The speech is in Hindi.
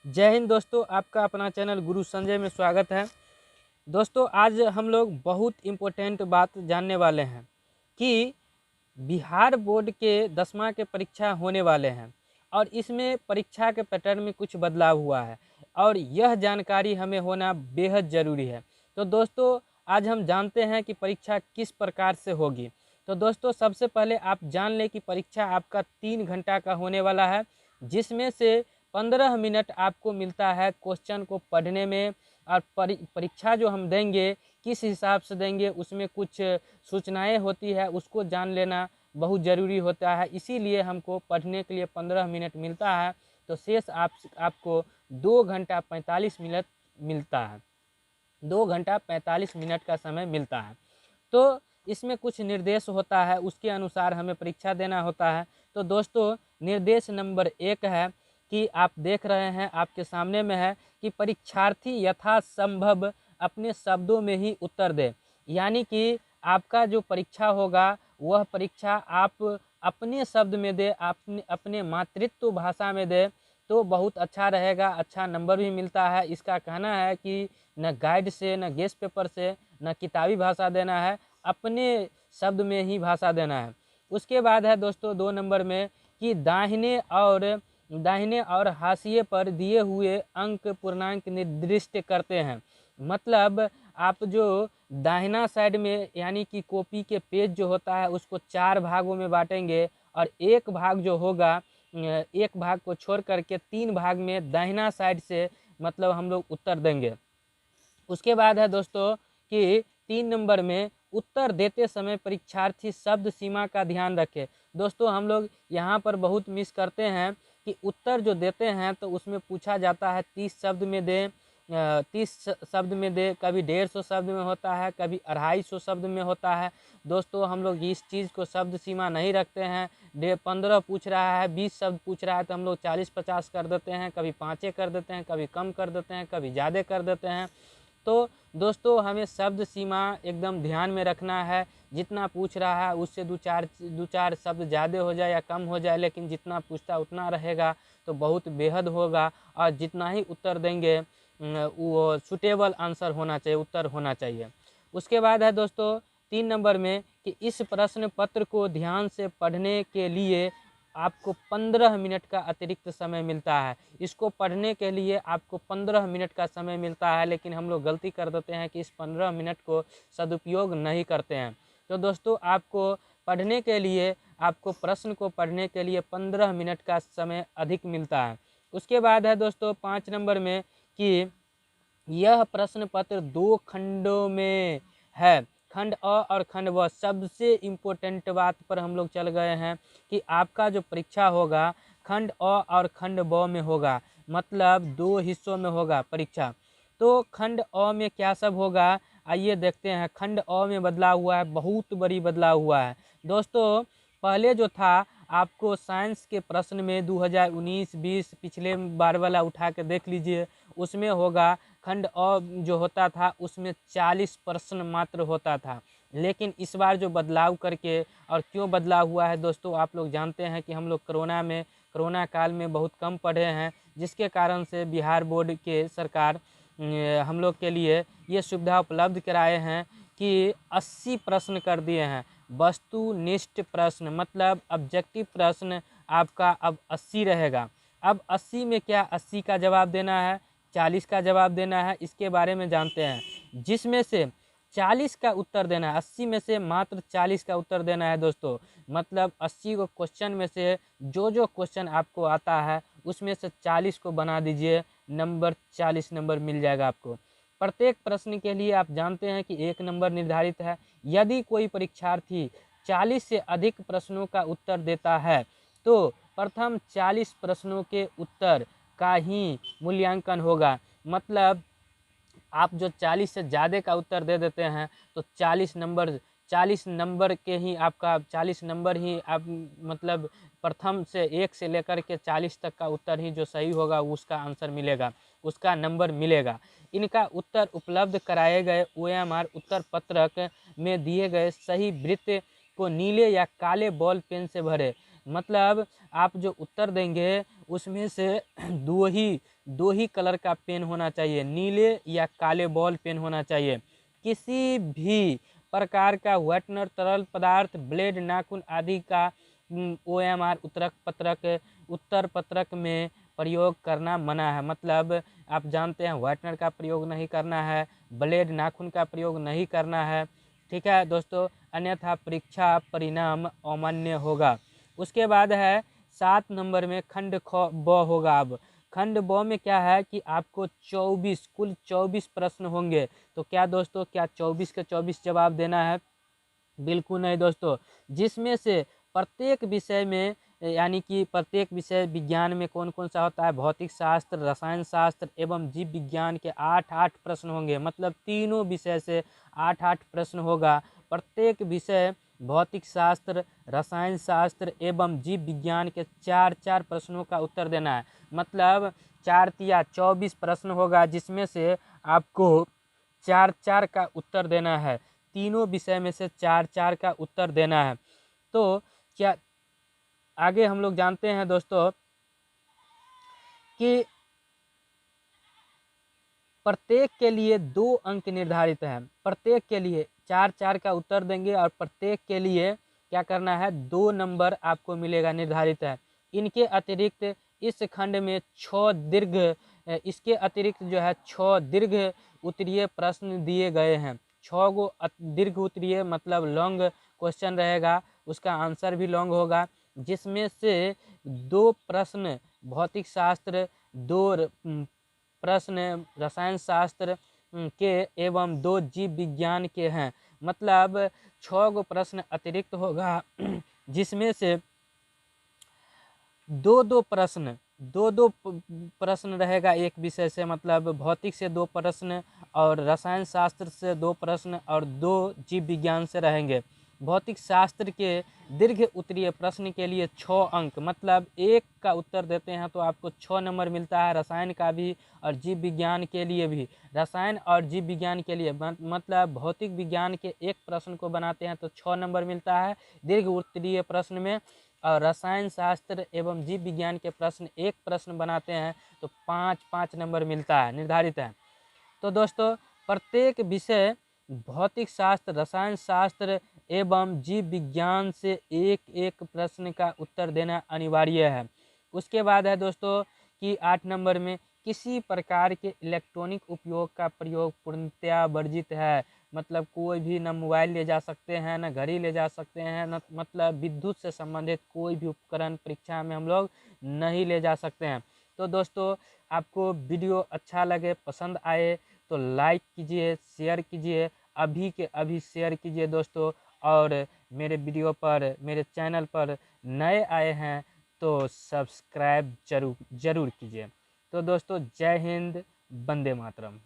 जय हिंद दोस्तों, आपका अपना चैनल गुरु संजय में स्वागत है। दोस्तों आज हम लोग बहुत इम्पोर्टेंट बात जानने वाले हैं कि बिहार बोर्ड के 10वां के परीक्षा होने वाले हैं और इसमें परीक्षा के पैटर्न में कुछ बदलाव हुआ है और यह जानकारी हमें होना बेहद ज़रूरी है। तो दोस्तों आज हम जानते हैं कि परीक्षा किस प्रकार से होगी। तो दोस्तों सबसे पहले आप जान लें कि परीक्षा आपका 3 घंटा का होने वाला है, जिसमें से 15 मिनट आपको मिलता है क्वेश्चन को पढ़ने में। और परीक्षा जो हम देंगे किस हिसाब से देंगे उसमें कुछ सूचनाएं होती है, उसको जान लेना बहुत ज़रूरी होता है। इसीलिए हमको पढ़ने के लिए 15 मिनट मिलता है, तो शेष आपको 2 घंटा 45 मिनट मिलता है। 2 घंटा 45 मिनट का समय मिलता है। तो इसमें कुछ निर्देश होता है, उसके अनुसार हमें परीक्षा देना होता है। तो दोस्तों निर्देश नंबर 1 है कि आप देख रहे हैं, आपके सामने में है कि परीक्षार्थी यथासंभव अपने शब्दों में ही उत्तर दे। यानी कि आपका जो परीक्षा होगा वह परीक्षा आप अपने शब्द में दे, अपने मातृत्व भाषा में दे तो बहुत अच्छा रहेगा, अच्छा नंबर भी मिलता है। इसका कहना है कि न गाइड से, न गेस्ट पेपर से, न किताबी भाषा देना है, अपने शब्द में ही भाषा देना है। उसके बाद है दोस्तों 2 नंबर में कि दाहिने और हाशिए पर दिए हुए अंक पूर्णांक निर्दिष्ट करते हैं। मतलब आप जो दाहिना साइड में यानी कि कॉपी के पेज जो होता है उसको 4 भागों में बांटेंगे और एक भाग जो होगा, एक भाग को छोड़ करके 3 भाग में दाहिना साइड से मतलब हम लोग उत्तर देंगे। उसके बाद है दोस्तों कि 3 नंबर में उत्तर देते समय परीक्षार्थी शब्द सीमा का ध्यान रखें। दोस्तों हम लोग यहाँ पर बहुत मिस करते हैं कि उत्तर जो देते हैं तो उसमें पूछा जाता है 30 शब्द में दे, 30 शब्द में दे, कभी 150 शब्द में होता है, कभी 250 शब्द में होता है। दोस्तों हम लोग इस चीज़ को शब्द सीमा नहीं रखते हैं। 15 पूछ रहा है, 20 शब्द पूछ रहा है तो हम लोग 40-50 कर देते हैं, कभी 5 कर देते हैं, कभी कम कर देते हैं, कभी ज़्यादा कर देते हैं। तो दोस्तों हमें शब्द सीमा एकदम ध्यान में रखना है। जितना पूछ रहा है उससे दो चार शब्द ज़्यादा हो जाए या कम हो जाए, लेकिन जितना पूछता उतना रहेगा तो बहुत बेहद होगा। और जितना ही उत्तर देंगे वो सुटेबल आंसर होना चाहिए, उत्तर होना चाहिए। उसके बाद है दोस्तों 3 नंबर में कि इस प्रश्न पत्र को ध्यान से पढ़ने के लिए आपको 15 मिनट का अतिरिक्त समय मिलता है। इसको पढ़ने के लिए आपको 15 मिनट का समय मिलता है, लेकिन हम लोग गलती कर देते हैं कि इस 15 मिनट को सदुपयोग नहीं करते हैं। तो दोस्तों आपको पढ़ने के लिए, आपको प्रश्न को पढ़ने के लिए 15 मिनट का समय अधिक मिलता है। उसके बाद है दोस्तों 5 नंबर में कि यह प्रश्न पत्र 2 खंडों में है, खंड अ और खंड ब। सबसे इम्पोर्टेंट बात पर हम लोग चल गए हैं कि आपका जो परीक्षा होगा खंड अ और खंड ब में होगा, मतलब 2 हिस्सों में होगा परीक्षा। तो खंड अ में क्या सब होगा आइए देखते हैं। खंड अ में बदलाव हुआ है, बहुत बड़ी बदलाव हुआ है दोस्तों। पहले जो था आपको साइंस के प्रश्न में 2019-20 पिछले बार वाला उठा के देख लीजिए, उसमें होगा खंड अ जो होता था उसमें 40 प्रश्न मात्र होता था। लेकिन इस बार जो बदलाव करके, और क्यों बदलाव हुआ है दोस्तों आप लोग जानते हैं कि हम लोग कोरोना काल में बहुत कम पढ़े हैं, जिसके कारण से बिहार बोर्ड के सरकार हम लोग के लिए ये सुविधा उपलब्ध कराए हैं कि 80 प्रश्न कर दिए हैं। वस्तुनिष्ठ प्रश्न मतलब ऑब्जेक्टिव प्रश्न आपका अब 80 रहेगा। अब 80 में क्या 80 का जवाब देना है, 40 का जवाब देना है, इसके बारे में जानते हैं। जिसमें से 40 का उत्तर देना है, 80 में से मात्र 40 का उत्तर देना है दोस्तों। मतलब 80 को क्वेश्चन में से जो क्वेश्चन आपको आता है उसमें से 40 को बना दीजिए, नंबर 40 नंबर मिल जाएगा आपको। प्रत्येक प्रश्न के लिए आप जानते हैं कि 1 नंबर निर्धारित है। यदि कोई परीक्षार्थी 40 से अधिक प्रश्नों का उत्तर देता है तो प्रथम 40 प्रश्नों के उत्तर का ही मूल्यांकन होगा। मतलब आप जो 40 से ज़्यादा का उत्तर दे देते हैं तो 40 नंबर के ही आपका 40 नंबर ही आप मतलब प्रथम से 1 से लेकर के 40 तक का उत्तर ही जो सही होगा उसका आंसर मिलेगा, उसका नंबर मिलेगा। इनका उत्तर उपलब्ध कराए गए OMR उत्तर पत्रक में दिए गए सही वृत्त को नीले या काले बॉल पेन से भरें। मतलब आप जो उत्तर देंगे उसमें से दो ही कलर का पेन होना चाहिए, नीले या काले बॉल पेन होना चाहिए। किसी भी प्रकार का व्हाइटनर, तरल पदार्थ, ब्लेड, नाखून आदि का OMR उत्तर पत्रक में प्रयोग करना मना है। मतलब आप जानते हैं व्हाइटनर का प्रयोग नहीं करना है, ब्लेड, नाखून का प्रयोग नहीं करना है, ठीक है दोस्तों, अन्यथा परीक्षा परिणाम अमान्य होगा। उसके बाद है 7 नंबर में खंड ख ब होगा। अब खंड ब में क्या है कि आपको कुल 24 प्रश्न होंगे। तो क्या दोस्तों, क्या 24 के 24 जवाब देना है? बिल्कुल नहीं दोस्तों, जिसमें से प्रत्येक विषय में यानी कि प्रत्येक विषय विज्ञान में कौन कौन सा होता है, भौतिक शास्त्र, रसायन शास्त्र एवं जीव विज्ञान के 8 प्रश्न होंगे। मतलब तीनों विषय से 8 प्रश्न होगा। प्रत्येक विषय भौतिक शास्त्र, रसायन शास्त्र एवं जीव विज्ञान के 4 प्रश्नों का उत्तर देना है। मतलब 4 तिया 24 प्रश्न होगा, जिसमें से आपको 4 का उत्तर देना है। तीनों विषय में से 4 का उत्तर देना है। तो क्या आगे हम लोग जानते हैं दोस्तों कि प्रत्येक के लिए 2 अंक निर्धारित है। प्रत्येक के लिए 4 का उत्तर देंगे और प्रत्येक के लिए क्या करना है, 2 नंबर आपको मिलेगा, निर्धारित है। इनके अतिरिक्त इस खंड में 6 दीर्घ इसके अतिरिक्त जो है 6 दीर्घ उत्तरीय प्रश्न दिए गए हैं। 6 गो दीर्घ उत्तरीय मतलब लॉन्ग क्वेश्चन रहेगा, उसका आंसर भी लॉन्ग होगा, जिसमें से 2 प्रश्न भौतिक शास्त्र, 2 प्रश्न रसायन शास्त्र के एवं 2 जीव विज्ञान के हैं। मतलब 6 गो प्रश्न अतिरिक्त होगा, जिसमें से दो प्रश्न रहेगा एक विषय से। मतलब भौतिक से 2 प्रश्न और रसायन शास्त्र से 2 प्रश्न और 2 जीव विज्ञान से रहेंगे। भौतिक शास्त्र के दीर्घ उत्तरीय प्रश्न के लिए 6 अंक, मतलब 1 का उत्तर देते हैं तो आपको 6 नंबर मिलता है। रसायन का भी और जीव विज्ञान के लिए भी, रसायन और जीव विज्ञान के लिए मतलब भौतिक विज्ञान के एक प्रश्न को बनाते हैं तो 6 नंबर मिलता है दीर्घ उत्तरीय प्रश्न में, और रसायन शास्त्र एवं जीव विज्ञान के प्रश्न एक प्रश्न बनाते हैं तो 5 नंबर मिलता है, निर्धारित है। तो दोस्तों प्रत्येक विषय भौतिक शास्त्र, रसायन शास्त्र एवं जीव विज्ञान से एक प्रश्न का उत्तर देना अनिवार्य है। उसके बाद है दोस्तों कि 8 नंबर में किसी प्रकार के इलेक्ट्रॉनिक उपयोग का प्रयोग पूर्णतया वर्जित है। मतलब कोई भी न मोबाइल ले जा सकते हैं, न घड़ी ले जा सकते हैं, न मतलब विद्युत से संबंधित कोई भी उपकरण परीक्षा में हम लोग नहीं ले जा सकते हैं। तो दोस्तों आपको वीडियो अच्छा लगे, पसंद आए तो लाइक कीजिए, शेयर कीजिए, अभी के अभी शेयर कीजिए दोस्तों। और मेरे वीडियो पर, मेरे चैनल पर नए आए हैं तो सब्सक्राइब जरूर कीजिए। तो दोस्तों जय हिंद, वंदे मातरम।